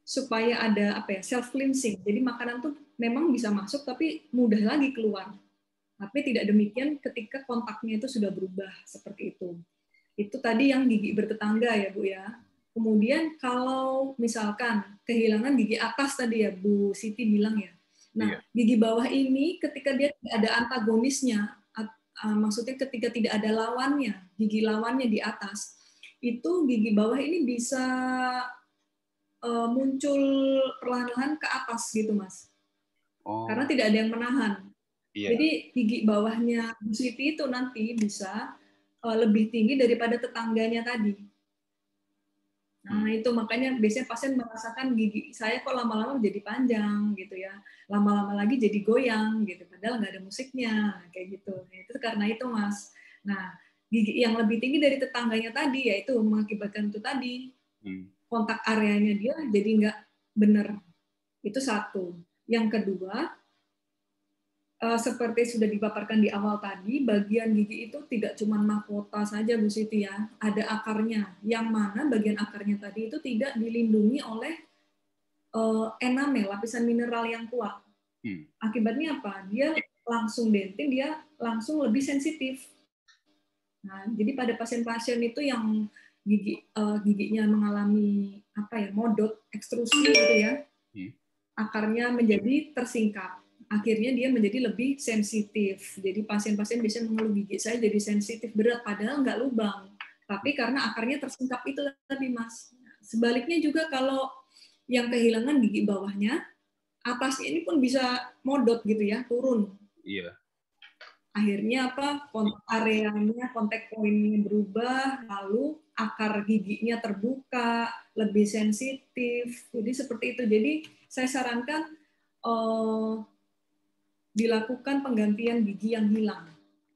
supaya ada self cleansing. Jadi makanan tuh memang bisa masuk tapi mudah lagi keluar. Tapi tidak demikian ketika kontaknya itu sudah berubah seperti itu. Itu tadi yang gigi bertetangga ya, Bu ya. Kemudian kalau misalkan kehilangan gigi atas tadi ya, Bu Siti bilang ya. Nah, gigi bawah ini ketika dia tidak ada antagonisnya, maksudnya ketika tidak ada lawannya, gigi lawannya di atas, itu gigi bawah ini bisa muncul perlahan-lahan ke atas gitu, Mas. Karena tidak ada yang menahan. Jadi gigi bawahnya Bu Siti itu nanti bisa lebih tinggi daripada tetangganya tadi. Nah, itu makanya biasanya pasien merasakan gigi saya kok lama-lama jadi panjang gitu ya. Lama-lama lagi jadi goyang gitu. Padahal nggak ada musiknya kayak gitu. Nah, itu karena itu, Mas. Nah, gigi yang lebih tinggi dari tetangganya tadi yaitu mengakibatkan itu tadi. Kontak areanya dia jadi nggak benar. Itu satu. Yang kedua, seperti sudah dipaparkan di awal tadi, bagian gigi itu tidak cuma mahkota saja, Bu Siti ya, ada akarnya. Yang mana bagian akarnya tadi itu tidak dilindungi oleh enamel, lapisan mineral yang kuat. Akibatnya apa? Dia langsung dentin, dia langsung lebih sensitif. Nah, jadi pada pasien-pasien itu yang giginya mengalami modot, ekstrusi gitu ya, akarnya menjadi tersingkap. Akhirnya dia menjadi lebih sensitif. Jadi pasien-pasien bisa mengeluh gigi saya jadi sensitif berat, padahal nggak lubang. Tapi karena akarnya tersingkap itu tadi, Mas. Sebaliknya juga kalau yang kehilangan gigi bawahnya, atasnya ini pun bisa modot gitu ya, turun.
Iya.
Akhirnya kontak areanya, kontak poinnya berubah, lalu akar giginya terbuka, lebih sensitif. Jadi seperti itu. Jadi saya sarankan dilakukan penggantian gigi yang hilang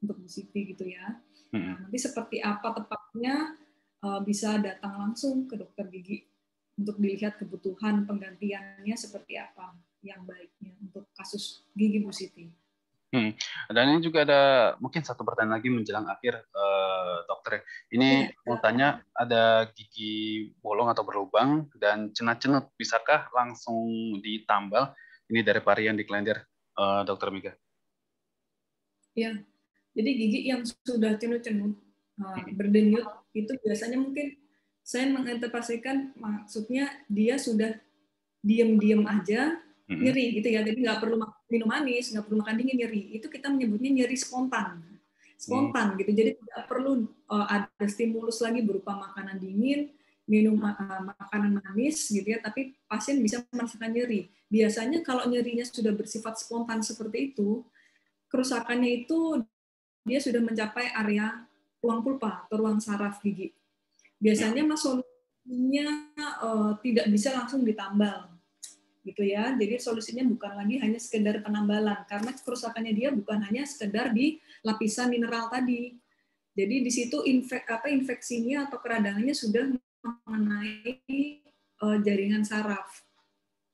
untuk Bu Siti gitu ya. Nah, nanti seperti apa tepatnya bisa datang langsung ke dokter gigi untuk dilihat kebutuhan penggantiannya seperti apa yang baiknya untuk kasus gigi Bu Siti.
Dan ini juga ada mungkin satu pertanyaan lagi menjelang akhir, dokter. Ini mau tanya, ada gigi bolong atau berlubang dan cenut-cenut, bisakah langsung ditambal? Ini dari Parian di Klender. Dokter Mika.
Ya, jadi gigi yang sudah cenut-cenut, berdenyut, itu biasanya mungkin saya menginterpretasikan maksudnya dia sudah diam-diam aja nyeri gitu ya, jadi nggak perlu minum manis, nggak perlu makan dingin nyeri. Itu kita menyebutnya nyeri spontan gitu. Jadi tidak perlu ada stimulus lagi berupa makanan dingin, minum makanan manis gitu ya, tapi pasien bisa merasakan nyeri. Biasanya kalau nyerinya sudah bersifat spontan seperti itu, kerusakannya itu dia sudah mencapai area ruang pulpa atau ruang saraf gigi. Biasanya Mas solusinya tidak bisa langsung ditambal gitu ya. Jadi solusinya bukan lagi hanya sekedar penambalan karena kerusakannya dia bukan hanya sekedar di lapisan mineral tadi. Jadi di situ infeksinya atau keradangannya sudah mengenai jaringan saraf.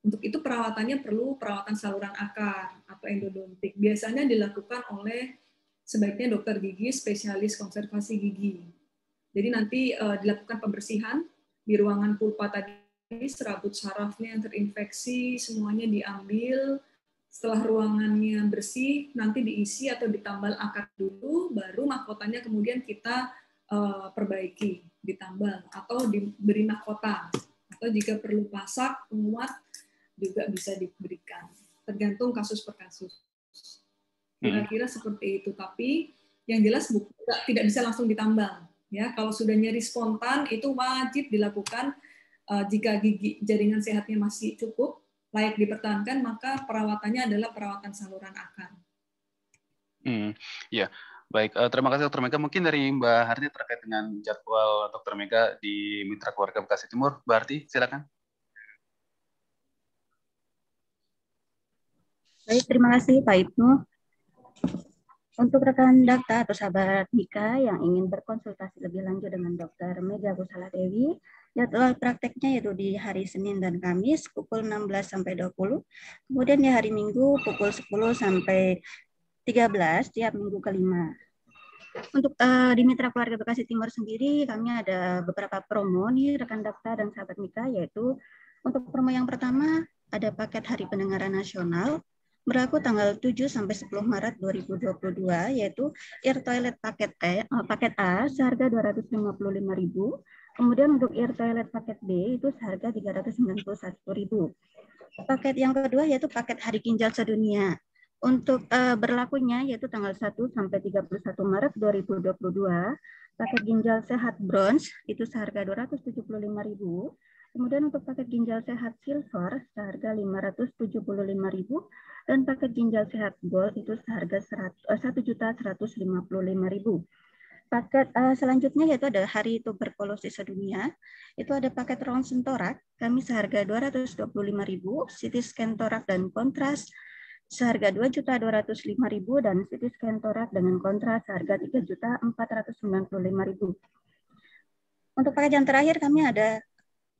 Untuk itu perawatannya perlu perawatan saluran akar atau endodontik. Biasanya dilakukan oleh sebaiknya dokter gigi spesialis konservasi gigi. Jadi nanti dilakukan pembersihan di ruangan pulpa tadi, serabut sarafnya yang terinfeksi semuanya diambil. Setelah ruangannya bersih, nanti diisi atau ditambal akar dulu, baru mahkotanya kemudian kita perbaiki, ditambal atau diberi mahkota. Atau jika perlu pasak, penguat juga bisa diberikan. Tergantung kasus per kasus. Kira-kira seperti itu. Tapi yang jelas tidak bisa langsung ditambal. Ya, kalau sudah nyeri spontan itu wajib dilakukan jika gigi jaringan sehatnya masih cukup, layak dipertahankan, maka perawatannya adalah perawatan saluran akar.
Ya, baik. Terima kasih Dr. Mega. Mungkin dari Mbak Harti terkait dengan jadwal Dr. Mega di Mitra Keluarga Bekasi Timur. Mbak Harti, silakan.
Baik, terima kasih Pak Ibnu. Untuk rekan Dakta atau sahabat Mika yang ingin berkonsultasi lebih lanjut dengan Dr. Mega Kusala Dewi, jadwal prakteknya yaitu di hari Senin dan Kamis pukul 16 sampai 20, kemudian di hari Minggu pukul 10 sampai 13 tiap minggu kelima. Untuk di Mitra Keluarga Bekasi Timur sendiri, kami ada beberapa promo nih rekan Dakta dan sahabat Mika, yaitu untuk promo yang pertama ada paket Hari Pendengaran Nasional berlaku tanggal 7 sampai 10 Maret 2022, yaitu ear toilet paket A seharga 255.000. Kemudian untuk ear toilet paket B itu seharga 391.000. Paket yang kedua yaitu paket Hari Ginjal Sedunia. Untuk berlakunya yaitu tanggal 1 sampai 31 Maret 2022, paket ginjal sehat bronze itu seharga 275.000. Kemudian untuk paket ginjal sehat silver seharga 575.000 dan paket ginjal sehat gold itu seharga 1.155.000. Paket selanjutnya yaitu ada Hari Tuberkulosis Sedunia. Itu ada paket ronsen torak kami seharga 225.000, CT scan torak dan kontras seharga 2.205.000 dan CT scan torak dengan kontras seharga 3.495.000. Untuk paket yang terakhir kami ada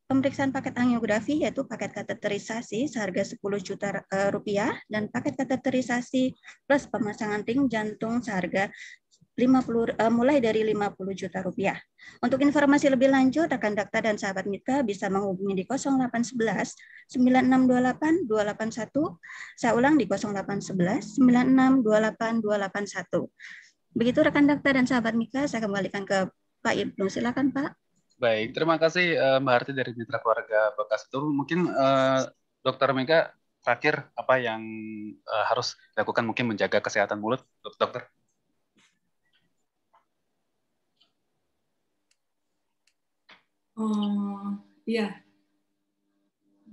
pemeriksaan paket angiografi yaitu paket kateterisasi seharga 10 juta rupiah dan paket kateterisasi plus pemasangan ring jantung seharga mulai dari 50 juta rupiah. Untuk informasi lebih lanjut, rekan Dakta dan sahabat Mitra bisa menghubungi di 0811 9628 281. Saya ulang di 0811 9628 281. Begitu rekan Dakta dan sahabat Mitra, saya kembalikan ke Pak Ibnu. Silakan Pak.
Baik, terima kasih Mbak Harti dari Mitra Keluarga Bekasi Timur. Mungkin Dr. Mega terakhir apa yang harus dilakukan mungkin menjaga kesehatan mulut, dokter?
Iya,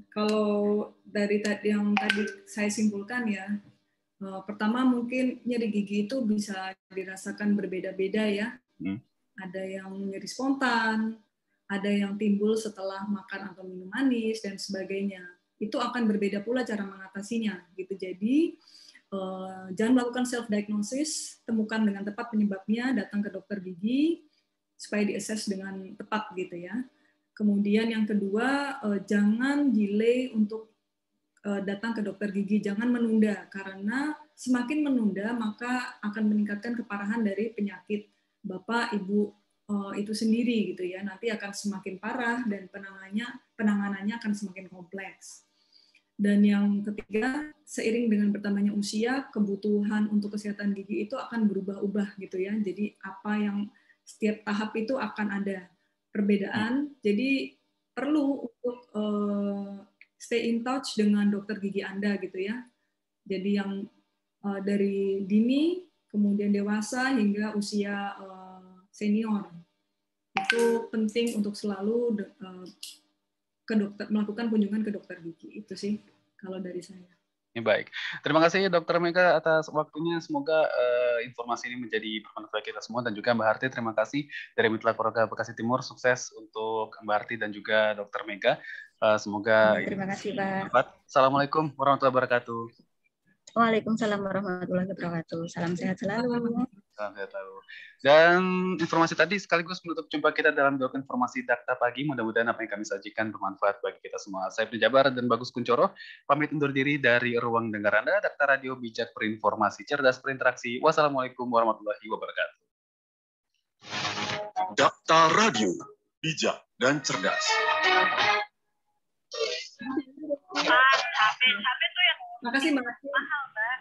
kalau dari yang tadi saya simpulkan ya, pertama mungkin nyeri gigi itu bisa dirasakan berbeda-beda ya. Ada yang nyeri spontan, ada yang timbul setelah makan atau minum manis dan sebagainya. Itu akan berbeda pula cara mengatasinya gitu. Jadi jangan melakukan self diagnosis, temukan dengan tepat penyebabnya, datang ke dokter gigi supaya diassess dengan tepat gitu ya. Kemudian yang kedua, jangan delay untuk datang ke dokter gigi, jangan menunda karena semakin menunda maka akan meningkatkan keparahan dari penyakit Bapak Ibu itu sendiri gitu ya, nanti akan semakin parah dan penanganannya akan semakin kompleks. Dan yang ketiga, seiring dengan bertambahnya usia, kebutuhan untuk kesehatan gigi itu akan berubah-ubah gitu ya. Jadi apa yang setiap tahap itu akan ada perbedaan. Jadi perlu untuk stay in touch dengan dokter gigi Anda gitu ya. Jadi yang dari dini, kemudian dewasa hingga usia senior. Itu penting untuk selalu ke dokter, melakukan kunjungan ke dokter gigi. Itu sih kalau dari saya.
Baik, terima kasih Dr. Mega atas waktunya. Semoga informasi ini menjadi bermanfaat kita semua dan juga Mbak Harti. Terima kasih dari Mitra Keluarga Bekasi Timur. Sukses untuk Mbak Harti dan juga Dr. Mega. Semoga
terima kasih Pak.
Assalamualaikum warahmatullahi wabarakatuh.
Waalaikumsalam warahmatullahi wabarakatuh. Salam sehat selalu.
Saya tahu. Dan informasi tadi sekaligus menutup jumpa kita dalam Doc Informasi Dakta Pagi. Mudah-mudahan apa yang kami sajikan bermanfaat bagi kita semua. Saya Ibnu Jabar dan Bagus Kuncoro pamit undur diri dari ruang dengar Anda. Dakta Radio bijak berinformasi, cerdas berinteraksi. Wassalamualaikum warahmatullahi wabarakatuh.
Dakta Radio bijak dan cerdas.
HP tuh yang
Makasih, Mbak.
mahal, Mbak.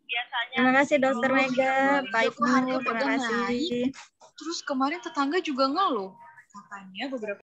Biasanya.
Terima kasih Dokter Mega, Pak Ibnu, terima kasih.
Terus kemarin tetangga juga ngeluh. Katanya beberapa